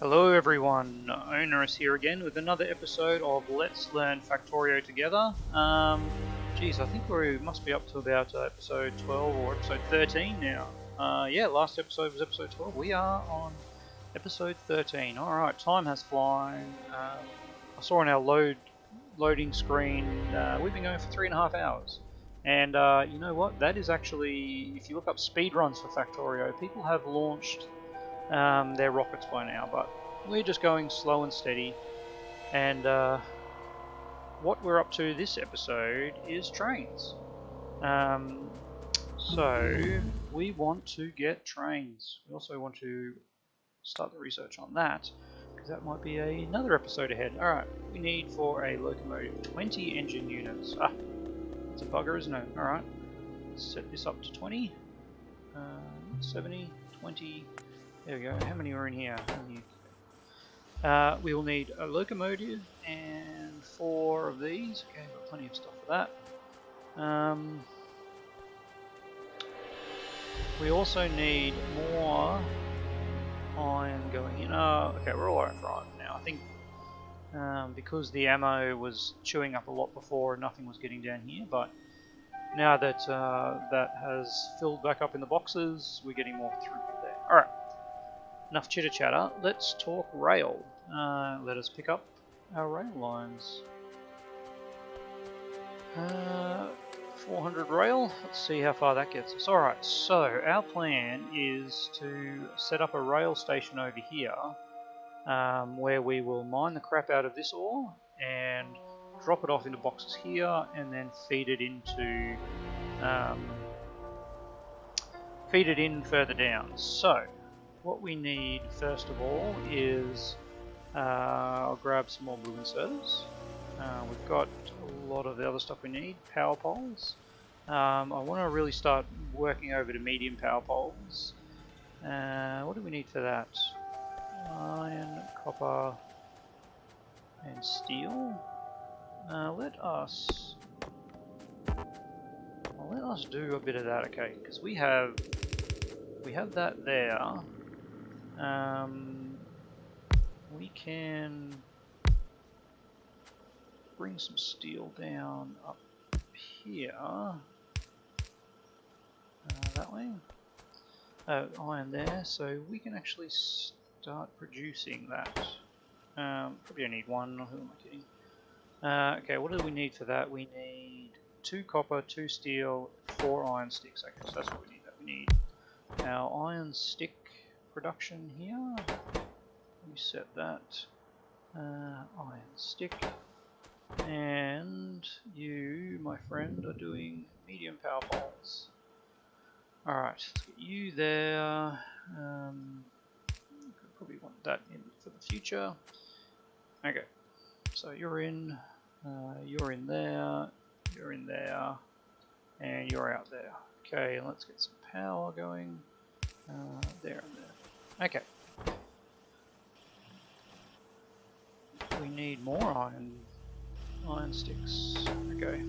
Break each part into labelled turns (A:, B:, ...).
A: Hello everyone, Onerous here again with another episode of Let's Learn Factorio together. Geez, I think we must be up to about episode 12 or episode 13 now. Yeah, last episode was episode 12. We are on episode 13. Alright, time has flown. I saw on our loading screen, we've been going for 3.5 hours. And you know what? That is actually, if you look up speedruns for Factorio, people have launched their rockets by now, but we're just going slow and steady. And what we're up to this episode is trains. So we want to get trains. We also want to start the research on that, because that might be another episode ahead. Alright, we need for a locomotive 20 engine units. Ah, it's a bugger, isn't it? Alright, let's set this up to 20. 70, 20. There we go. How many are in here? We will need a locomotive and 4 of these. Okay, got plenty of stuff for that. We also need more iron going in. Okay, we're all right for iron now. I think because the ammo was chewing up a lot before, nothing was getting down here. But now that that has filled back up in the boxes, we're getting more throughput there. All right. Enough chitter chatter, let's talk rail. Let us pick up our rail lines. 400 rail, let's see how far that gets us. Alright, so our plan is to set up a rail station over here where we will mine the crap out of this ore and drop it off into boxes here and then feed it into feed it in further down. So what we need first of all is I'll grab some more blue inserters. We've got a lot of the other stuff we need. Power poles. I want to really start working over to medium power poles. What do we need for that? Iron, copper, and steel. Let us do a bit of that, okay? Because we have that there. We can bring some steel down up here, that way. Iron there, so we can actually start producing that. Probably only need one, who am I kidding? Okay, what do we need for that? We need 2 copper, 2 steel, 4 iron sticks. Okay, so that's what we need. We need our iron stick production here. We set that iron stick, and you, my friend, are doing medium power poles. Alright, let's get you there. Could probably want that in for the future. Okay, so you're in there, you're in there, and you're out there. Okay, let's get some power going. There and there. Okay. We need more iron sticks. Okay.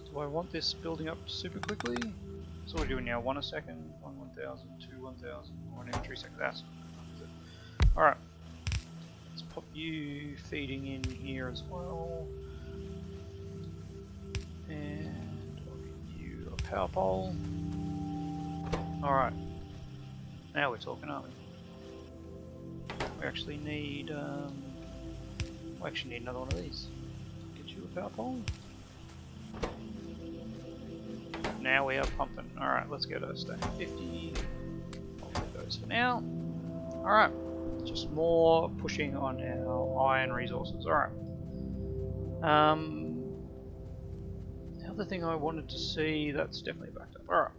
A: Do I want this building up super quickly? So what are we doing now? 1 a second, 1 1000, 2 1000, 1 every 3 seconds. That's alright. Let's pop you feeding in here as well. And I'll give you a power pole. Alright. Now we're talking, aren't we? We actually need another one of these. Get you a power pole. Now we are pumping. Alright, let's go to a stack 50. I'll put those for now. Alright, just more pushing on our iron resources. Alright. The other thing I wanted to see, that's definitely backed up. Alright,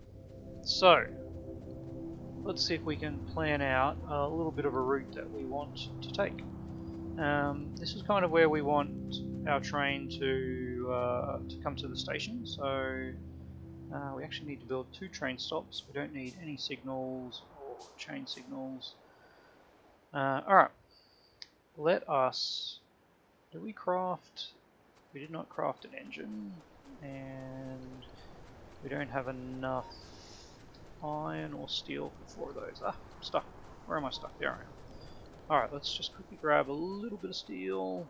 A: so let's see if we can plan out a little bit of a route that we want to take. This is kind of where we want our train to come to the station. So we actually need to build 2 train stops. We don't need any signals or chain signals. Alright, let us... Do we craft... We did not craft an engine, and we don't have enough iron or steel for 4 of those. Ah, I'm stuck. Where am I stuck? There I am. Alright, let's just quickly grab a little bit of steel.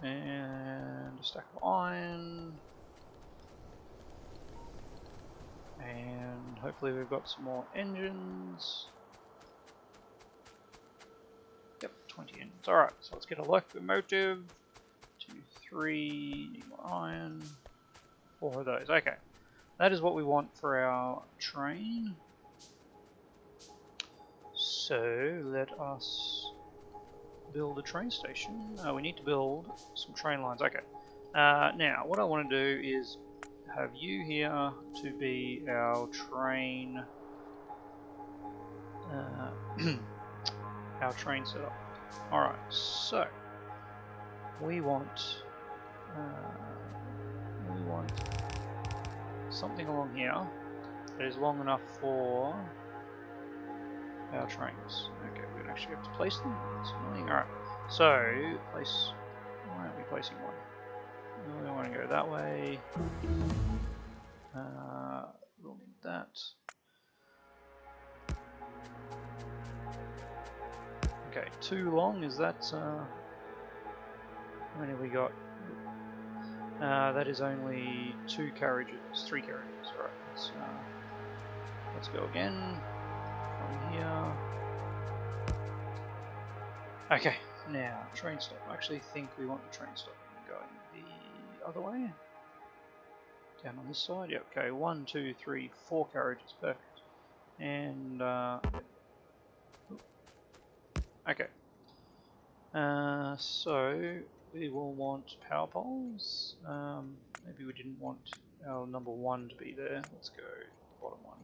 A: And a stack of iron. And hopefully we've got some more engines. Yep, 20 engines. Alright, so let's get a locomotive. 2, 3, need more iron. 4 of those. Okay. That is what we want for our train. So let us build a train station. We need to build some train lines. Okay. Now, what I want to do is have you here to be our train, our train setup. All right. So we want something along here that is long enough for our trains. Okay, we don't actually have to place them. That's annoying. Alright, so place. Why aren't we placing one? No, we want to go that way. We'll need that. Okay, too long. Is that? How many have we got? That is only 2 carriages, 3 carriages. Alright, let's go again. From here. Okay, now train stop. I actually think we want the train stop going the other way. Down on this side. Yep. Okay. 1, 2, 3, 4 carriages. Perfect. And okay. So we will want power poles. Maybe we didn't want our number 1 to be there. Let's go bottom one.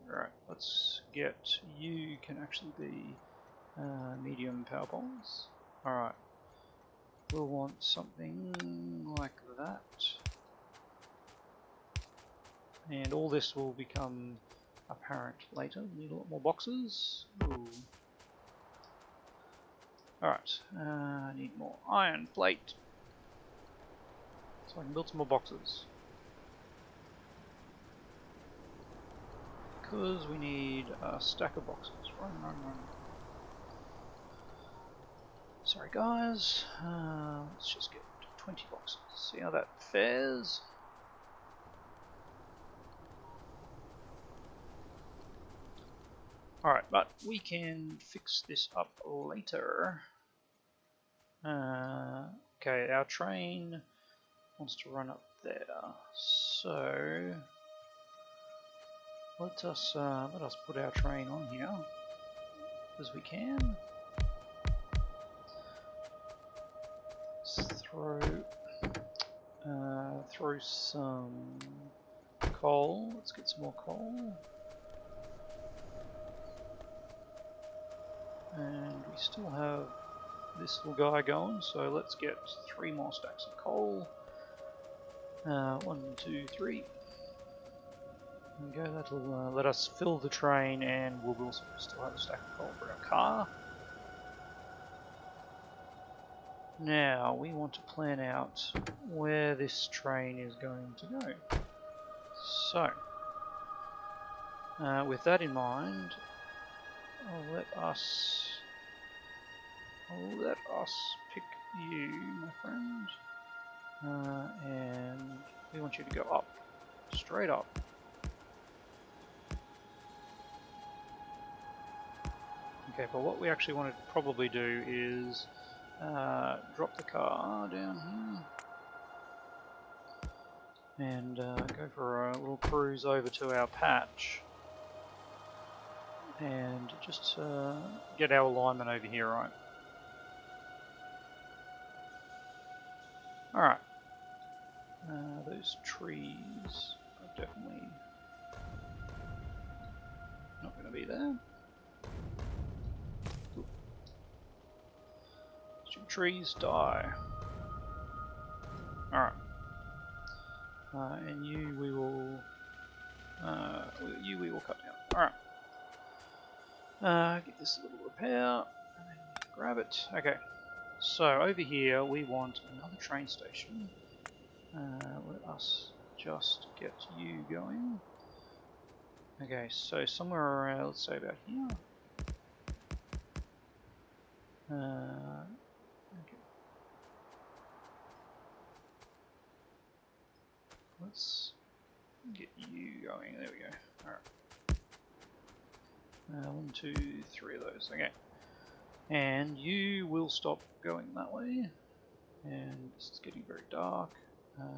A: Right, let's get you can actually be medium power poles. Alright, we'll want something like that. And all this will become apparent later. We need a lot more boxes. Alright, I need more iron plate. So I can build some more boxes. Because we need a stack of boxes. Run. Sorry guys, let's just get 20 boxes. See how that fares. Alright, but we can fix this up later. Okay, our train wants to run up there. So let us put our train on here as we can. Let's throw some coal. Let's get some more coal. And we still have this little guy going, so let's get 3 more stacks of coal. 1, 2, 3. There we go, that'll let us fill the train, and we'll also still have a stack of coal for our car. Now, we want to plan out where this train is going to go. So, with that in mind, let us pick you, my friend, and we want you to go up, straight up. Okay, but what we actually want to probably do is drop the car down here and go for a little cruise over to our patch and just get our alignment over here, right? Alright, those trees are definitely not going to be there. Should trees die? Alright. And you we will cut down. Alright. Get this little repair and then grab it. Okay. So over here we want another train station. Let us just get you going. Okay, so somewhere around, let's say about here. Okay. Let's get you going. There we go. Alright. 1, 2, 3 of those. Okay. And you will stop going that way. And this is getting very dark.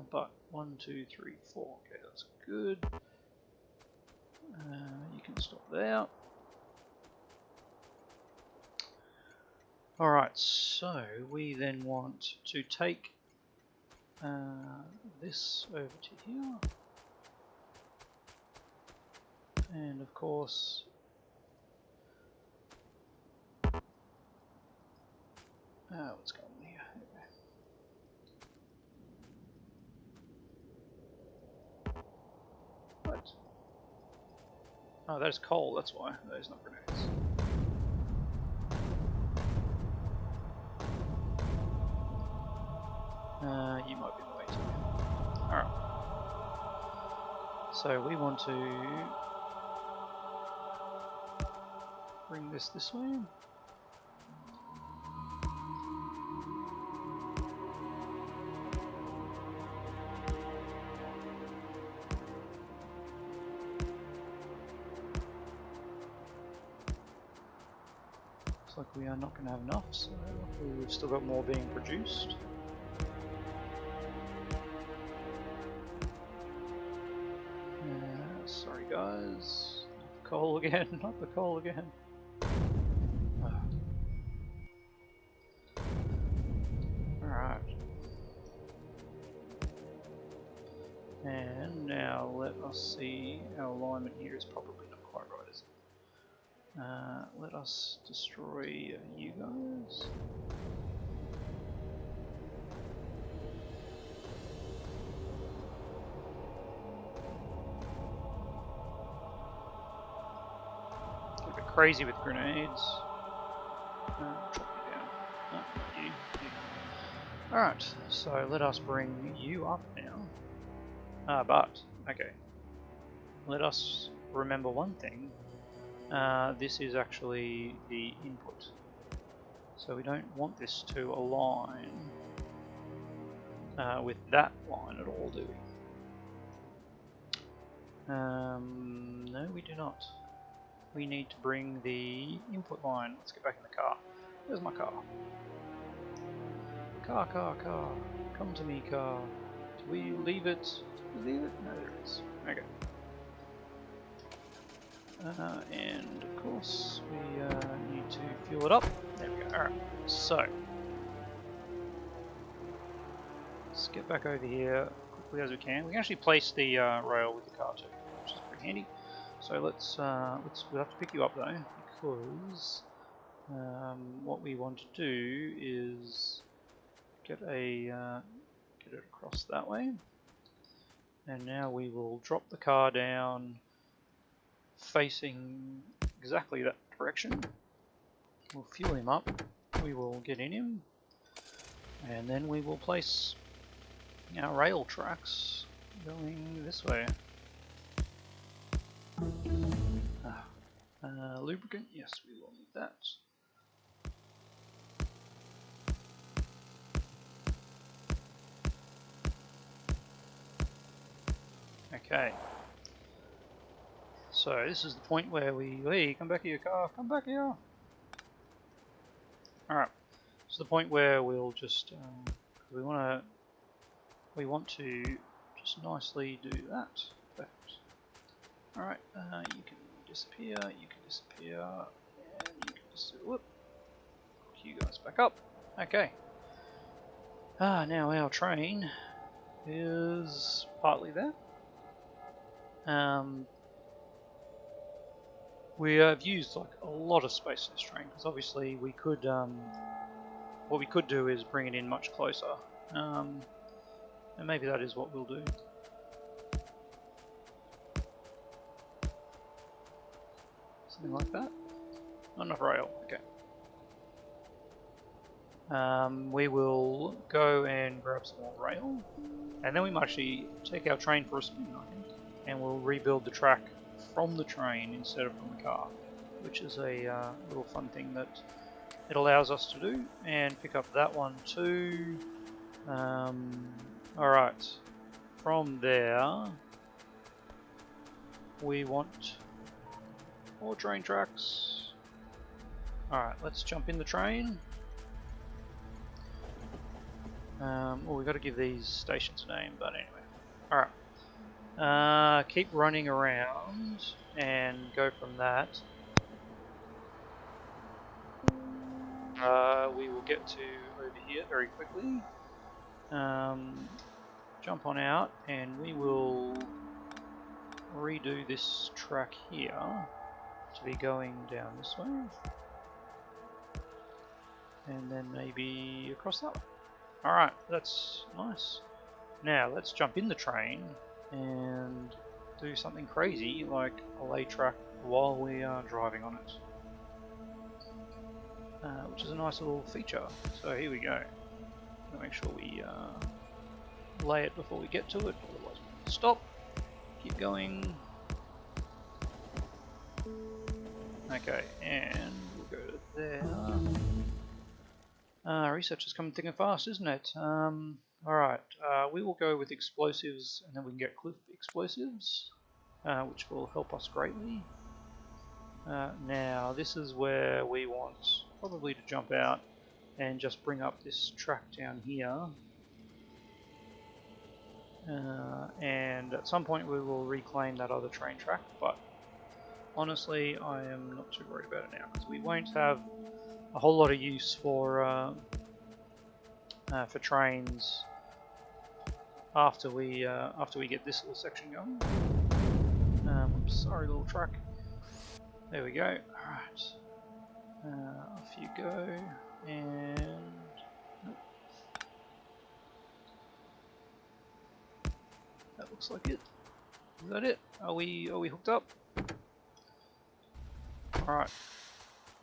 A: But 1, 2, 3, 4. Okay, that's good. You can stop there. Alright, so we then want to take this over to here. And of course, what's going on here? What? Oh, that is coal, that's why. That is not grenades. You might be in the way too. Alright. So we want to bring this way. Looks like we are not going to have enough, so we've still got more being produced. Sorry guys, not the coal again, not the coal again. Alright. And now let us see, our alignment here is probably not quite right, is it? Let us destroy you guys. Get a bit crazy with grenades. Drop you down. No, not you. Alright, so let us bring you up now. But, okay. Let us remember one thing. This is actually the input. So we don't want this to align with that line at all, do we? No, we do not. We need to bring the input line. Let's get back in the car. Where's my car? Car, car, car. Come to me, car. Do we leave it? Do we leave it? No, there it is. Okay. And of course, we need to fuel it up. There we go. Alright. So, let's get back over here quickly as we can. We can actually place the rail with the car too, which is pretty handy. So we'll have to pick you up though, because what we want to do is get it across that way. And now we will drop the car down facing exactly that direction. We'll fuel him up, we will get in him, and then we will place our rail tracks going this way. Lubricant, yes, we will need that. Okay. So this is the point where hey, come back here, car, come back here. Alright. It's the point where we'll just we want to just nicely do that. Perfect. Alright, you can disappear, and you can just whoop. You guys back up. Okay. Now our train is partly there. We have used like a lot of space in this train because obviously we could what we could do is bring it in much closer, and maybe that is what we'll do. Something like that. Not enough rail. Okay. We will go and grab some more rail, and then we might actually take our train for a spin, I think, and we'll rebuild the track from the train instead of from the car, which is a little fun thing that it allows us to do, and pick up that one too. Alright, from there we want more train tracks. Alright, let's jump in the train. Well, we've got to give these stations a name, but anyway. Alright. Keep running around and go from that. We will get to over here very quickly. Jump on out and we will redo this track here to be going down this way. And then maybe across that way. Alright, that's nice. Now let's jump in the train and do something crazy like a lay track while we are driving on it. Which is a nice little feature. So here we go. Make sure we lay it before we get to it, otherwise we'll stop, keep going. Okay, and we'll go to there. Research is coming thick and fast, isn't it? Alright, we will go with explosives and then we can get cliff explosives, which will help us greatly. Now, this is where we want probably to jump out and just bring up this track down here. And at some point we will reclaim that other train track, but honestly I am not too worried about it now because we won't have a whole lot of use for trains after we get this little section going. I'm sorry, little truck. There we go. Alright. Off you go. And nope. That looks like it. Is that it? Are we hooked up? Alright.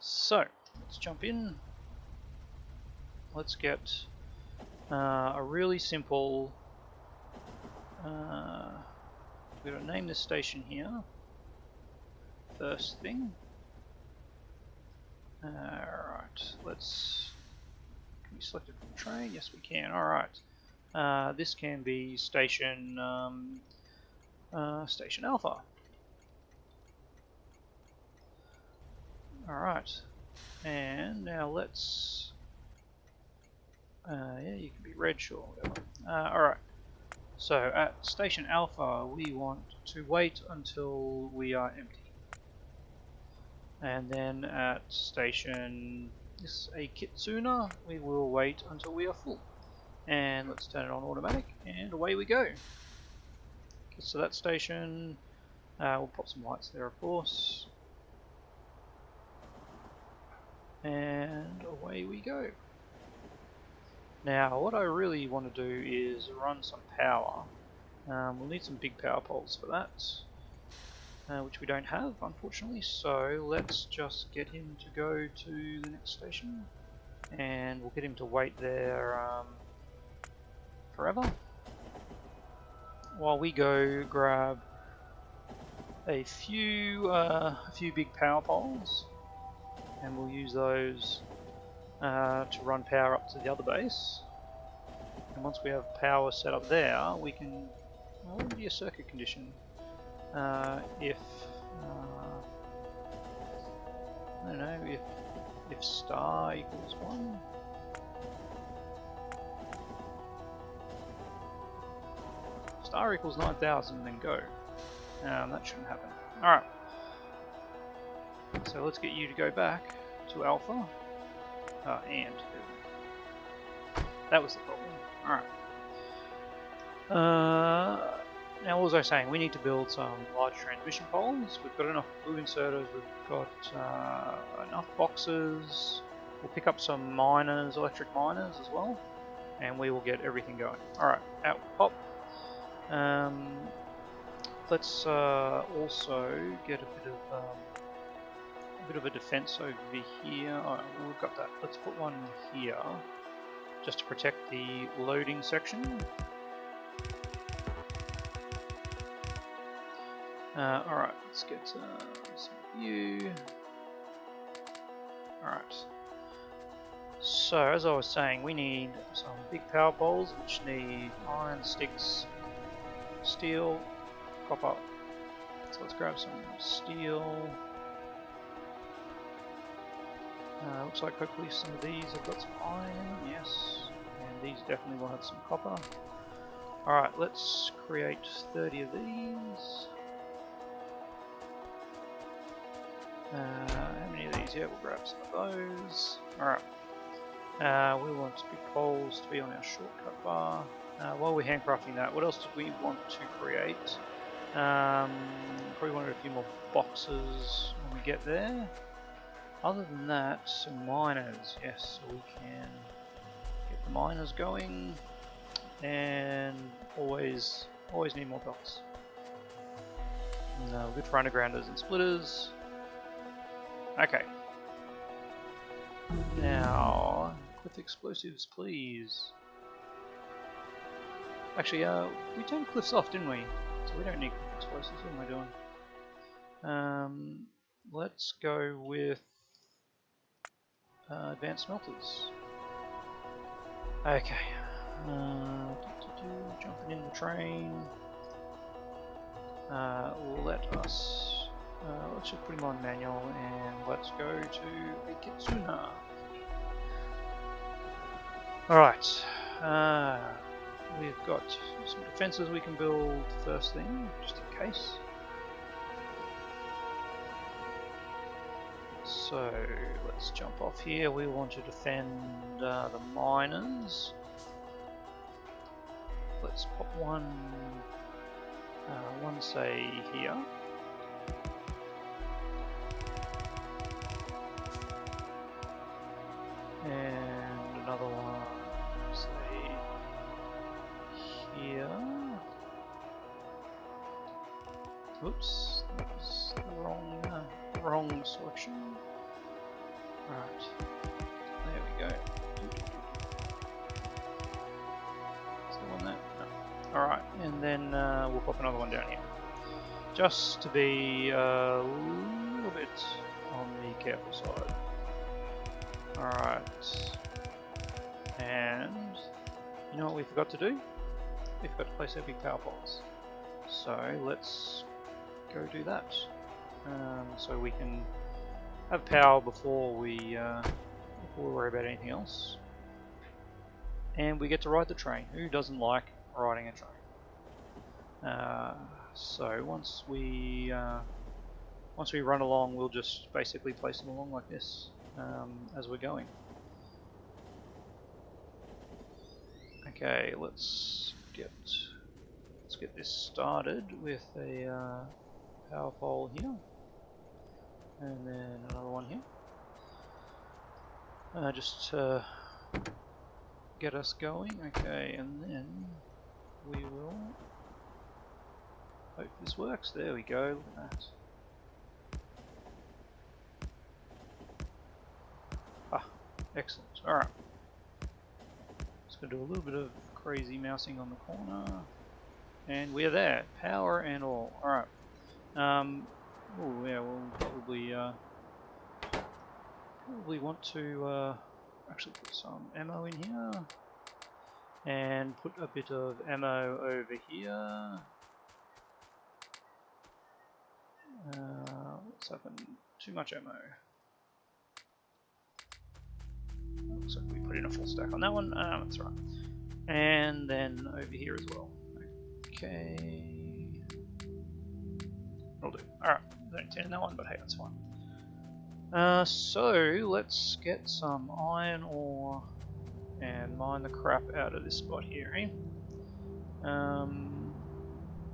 A: So let's jump in. Let's get a really simple. We're going to name this station here. First thing. Alright, let's. Can we select it from the train? Yes, we can. Alright. This can be station Station Alpha. Alright. And now let's. Yeah, you can be red, sure, whatever. Alright. So at Station Alpha, we want to wait until we are empty. And then at Station Kitsuna, we will wait until we are full. And let's turn it on automatic, and away we go. So that station, we'll pop some lights there, of course. And away we go. Now, what I really want to do is run some power. We'll need some big power poles for that, which we don't have, unfortunately. So let's just get him to go to the next station, and we'll get him to wait there forever. While we go grab a few big power poles, and we'll use those to run power up to the other base. And once we have power set up there, we can. Well, it would be a circuit condition if I don't know, if star equals 1. Star equals 9,000, then go. That shouldn't happen. Alright. So let's get you to go back to Alpha. And that was the problem. Alright. Now, what was I saying? We need to build some large transmission poles. We've got enough blue inserters. We've got enough boxes. We'll pick up some miners, electric miners as well, and we will get everything going. Alright, out pop. Let's also get a bit of a defense over here. Alright, well, we've got that. Let's put one here. just to protect the loading section. Alright, let's get some view. Alright. So, as I was saying, we need some big power poles which need iron, sticks, steel, copper. So let's grab some steel. Looks like hopefully some of these have got some iron in them, yes. And these definitely will have some copper. Alright, let's create 30 of these. How many of these? Yeah, we'll grab some of those. Alright. We want big poles to be on our shortcut bar. While we're handcrafting that, what else did we want to create? Probably wanted a few more boxes when we get there. Other than that, some miners. Yes, so we can get the miners going, and always need more blocks. No, good for undergrounders and splitters. Okay. Now, cliff explosives, please. Actually, we turned cliffs off, didn't we? So we don't need cliff explosives. What am I doing? Let's go with advanced smelters. Okay. Jumping in the train. Let's just put him on manual and let's go to Ikitsuna. Alright. We've got some defences we can build first thing, just in case. So let's jump off here. We want to defend the miners. Let's pop one say here. And another one say here. Oops, that was the wrong selection. Right, there we go. Is there one there? No. Alright, and then we'll pop another one down here. Just to be a little bit on the careful side. Alright. And you know what we forgot to do? We forgot to place our big power poles. So let's go do that. So we can have power before we worry about anything else. And we get to ride the train. Who doesn't like riding a train? So once we run along, we'll just basically place them along like this as we're going. Okay, let's get this started with a power pole here, and then another one here. Just to get us going. Okay, and then we will hope this works. There we go. Look at that. Ah, excellent. All right. Just gonna do a little bit of crazy mousing on the corner, and we're there. Power and all. All right. Oh yeah, we'll probably want to actually put some ammo in here, and put a bit of ammo over here. What's happened? Too much ammo. Looks like we put in a full stack on that one. That's right. And then over here as well. Okay. That'll do. Alright. I don't intend that one, but hey, that's fine. So let's get some iron ore and mine the crap out of this spot here, eh?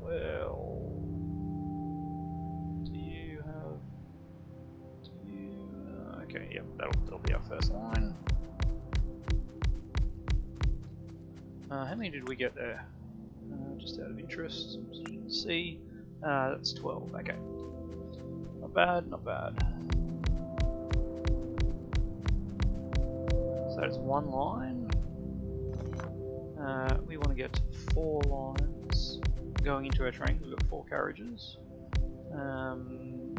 A: Well, okay, yep, that'll be our first line. How many did we get there? Just out of interest, so you can see. That's 12, okay. Not bad, not bad. So that's one line. We want to get 4 lines going into our trains. We've got 4 carriages. And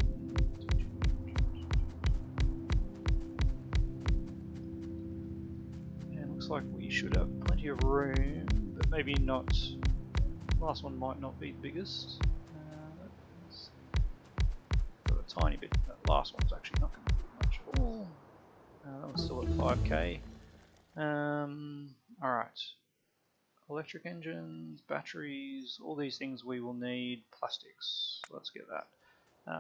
A: looks like we should have plenty of room, but maybe not. Last one might not be the biggest. Got a tiny bit. That last one's actually not going to be much at all. That one's still at 5k. Alright. Electric engines, batteries, all these things we will need. Plastics. Let's get that.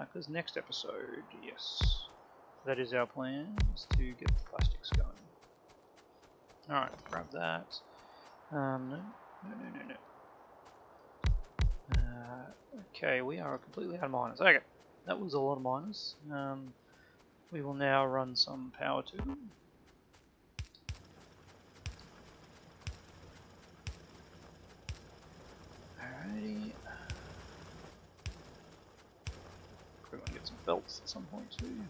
A: Because next episode, yes, that is our plan, is to get the plastics going. Alright, grab that. No. Okay, we are completely out of miners. Okay, that was a lot of miners. We will now run some power to them. Alrighty. Probably want to get some belts at some point too.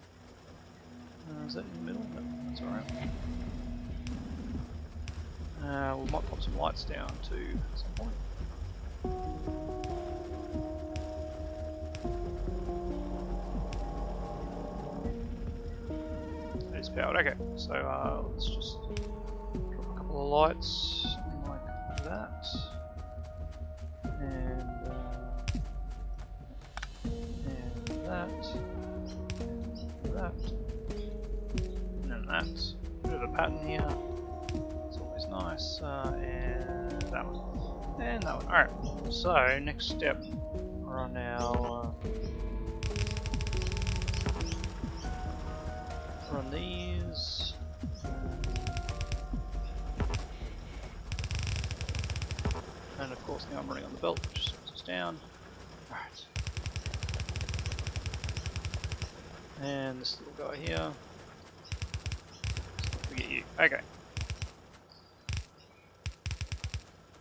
A: Is that in the middle? No, that's alright. We might pop some lights down too at some point. It is powered. Okay, so let's just drop a couple of lights like that. And that. And that. And then that. Bit of a pattern here. It's always nice. And that one. And that one. Alright. So, next step. We're on our. Run these. And of course, now I'm running on the belt, which slows us down. Alright. And this little guy here. Let's not forget you. Okay.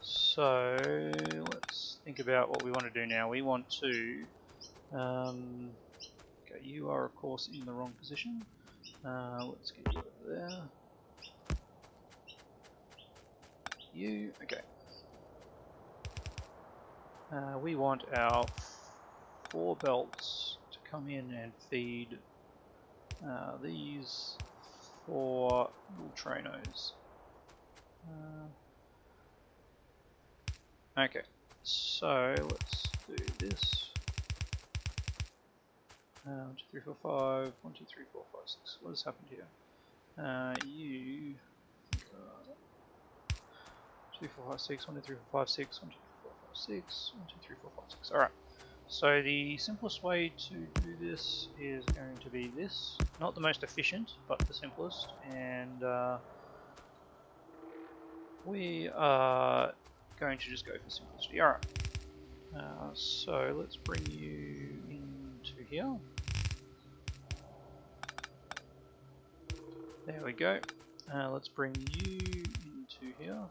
A: So let's think about what we want to do now. We want to okay, you are of course in the wrong position. Let's get you over there. You, okay. We want our 4 belts to come in and feed these 4 little trainos. Okay, so let's do this. 1, 2, 3, 4, 5. 1, 2, 3, 4, 5, 6. What has happened here? You. 2, 4, 5, 6. 1, 2, 3, 4, 5, 6. 1, 2, 3, 4, 5, 6. 1, 2, 3, 4, 5, 6. Alright. So the simplest way to do this is going to be this. Not the most efficient, but the simplest. And we are going to just go for simplicity. Alright. So let's bring you into here. There we go. Let's bring you into here.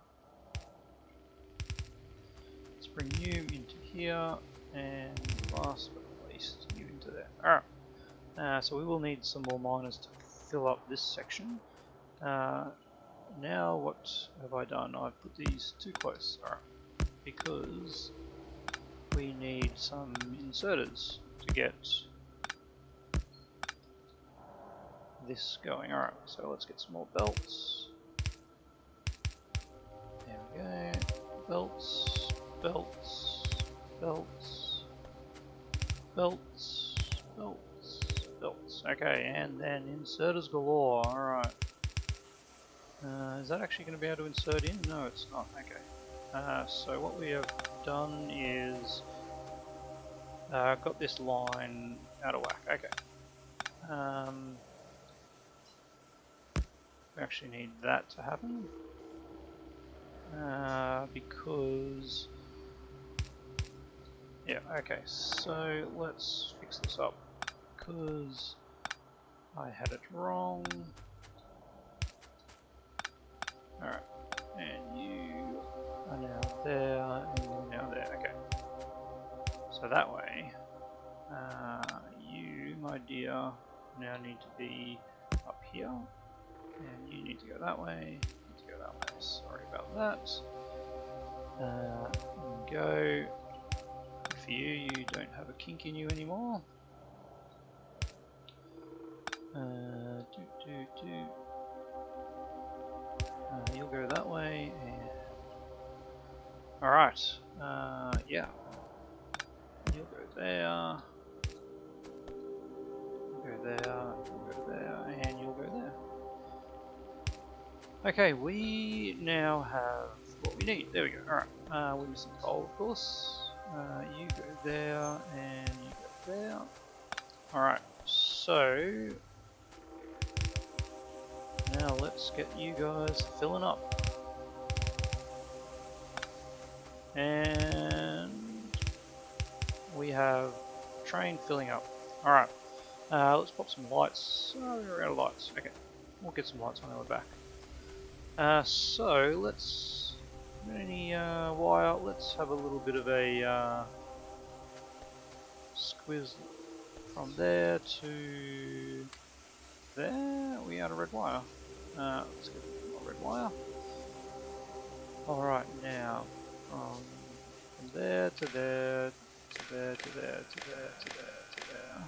A: Let's bring you into here. And last but not least, you into there. Alright. So we will need some more miners to fill up this section. Now what have I done? I've put these too close. Alright. Because we need some inserters to get this going. Alright, so let's get some more belts. There we go. Belts, belts, belts, belts, belts, belts. Okay, and then inserters galore. Alright. Is that actually going to be able to insert in? No, it's not. Okay. So what we have done is got this line out of whack. Okay. We actually need that to happen because yeah. Okay. So let's fix this up because I had it wrong. All right. And you are now there, and you're now there. Okay. So that way, you, my dear, now need to be up here, and you need to go that way. You need to go that way. Sorry about that. Go. For you don't have a kink in you anymore. You'll go that way, and alright, yeah. You'll go there, you'll go there, you'll go there, and you'll go there. Okay, we now have what we need. There we go. Alright, we're missing coal, of course. You go there, and you go there. Alright, so now let's get you guys filling up. And we have train filling up. Alright, let's pop some lights. Oh, we're out of lights. Okay, we'll get some lights on our way back. So let's, let's have a little bit of a squiz from there to there. We out of red wire. Let's get more red wire. Alright, now from there to there, to there, to there, to there, to there, to there,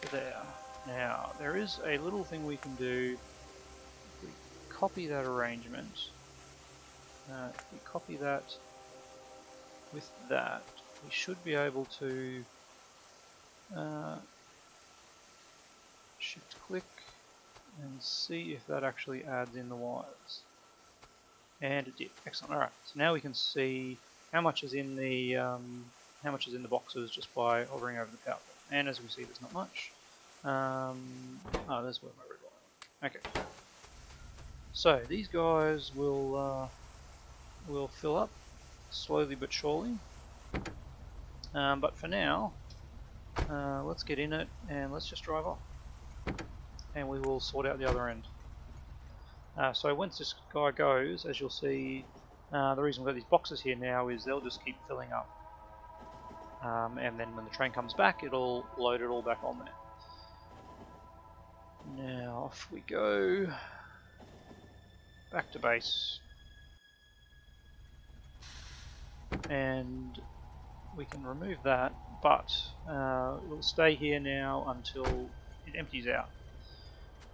A: to there. Now, there is a little thing we can do. If we copy that arrangement, if we copy that with that, we should be able to shift click and see if that actually adds in the wires. And it did. Excellent. Alright, so now we can see how much is in the boxes just by hovering over the power button. And as we see, there's not much. Oh, there's where my red wire went. Okay. So these guys will fill up slowly but surely. But for now, let's get in it and let's just drive off. And we will sort out the other end. So once this guy goes, as you'll see, the reason we've got these boxes here now is they'll just keep filling up. And then when the train comes back, it'll load it all back on there. Now off we go. Back to base. And we can remove that, but it'll stay here now until it empties out.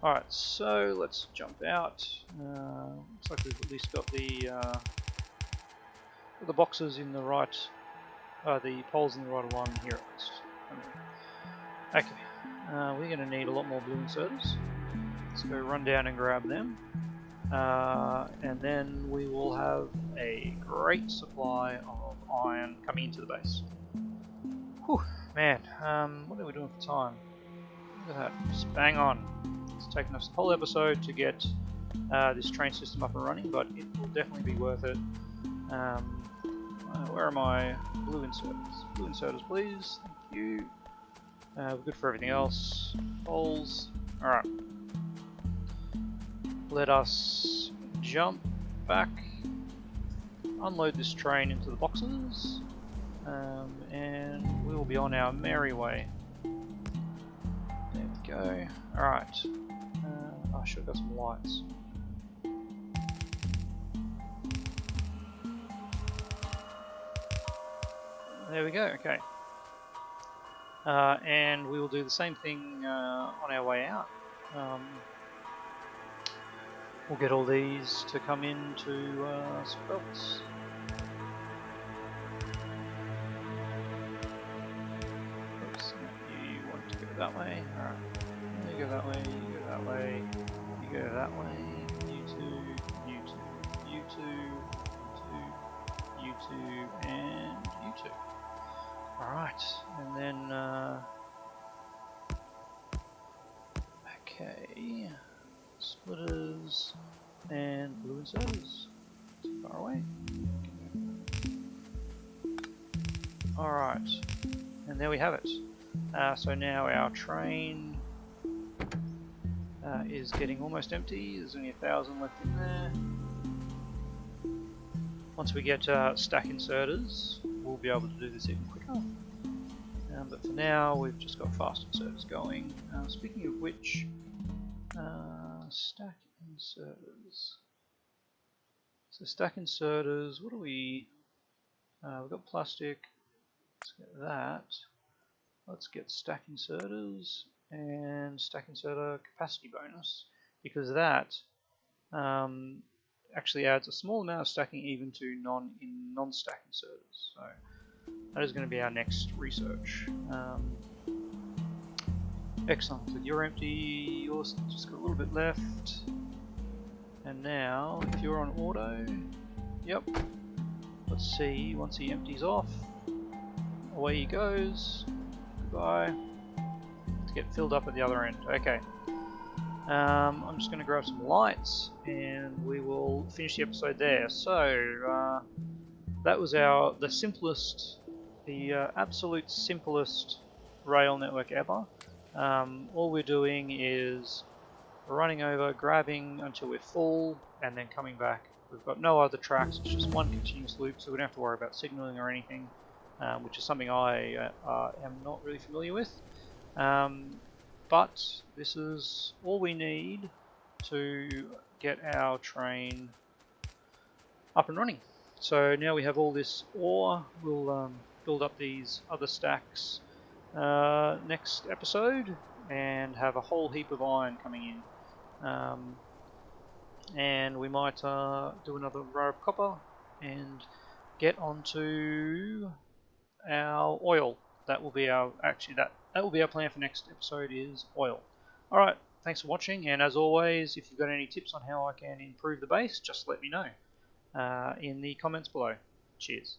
A: Alright, so let's jump out. Looks like we've at least got the boxes in the right, the poles in the right alignment here at least. Okay, we're going to need a lot more blue inserters. Let's go run down and grab them. And then we will have a great supply of iron coming into the base. Whew, man, what are we doing for time? Look at that, just bang on. It's taken us the whole episode to get this train system up and running, but it will definitely be worth it. Where are my blue inserters? Blue inserters, please. Thank you. We're good for everything else. Poles. Alright. Let us jump back, unload this train into the boxes, and we will be on our merry way. There we go. Alright. I should have got some lights. There we go, okay. And we will do the same thing on our way out. We'll get all these to come into some belts. Oops, you want to go that way. Alright. You go that way, you go that way, you go that way. You two, you two, you two, you two, and you two. Alright, and then okay. Splitters and blue inserters. Too far away. Alright, and there we have it. So now our train is getting almost empty. There's only 1,000 left in there. Once we get stack inserters, we'll be able to do this even quicker. But for now, we've just got fast inserters going. Speaking of which, stack inserters. So stack inserters, what do we... we've got plastic, let's get that. Let's get stack inserters and stack inserter capacity bonus, because that actually adds a small amount of stacking even to non-stack inserters. So that is going to be our next research. Excellent. So you're empty. Yours just got a little bit left. And now, if you're on auto, yep. Let's see. Once he empties off, away he goes. Goodbye. To get filled up at the other end. Okay. I'm just going to grab some lights, and we will finish the episode there. So that was the simplest, the absolute simplest rail network ever. All we're doing is running over, grabbing until we're full, and then coming back. We've got no other tracks, it's just one continuous loop, so we don't have to worry about signaling or anything, which is something I am not really familiar with. But this is all we need to get our train up and running. So now we have all this ore, we'll build up these other stacks next episode and have a whole heap of iron coming in. And we might do another row of copper and get onto our oil. That will be our that will be our plan for next episode, is oil. Alright, thanks for watching, and as always, if you've got any tips on how I can improve the base, just let me know in the comments below. Cheers.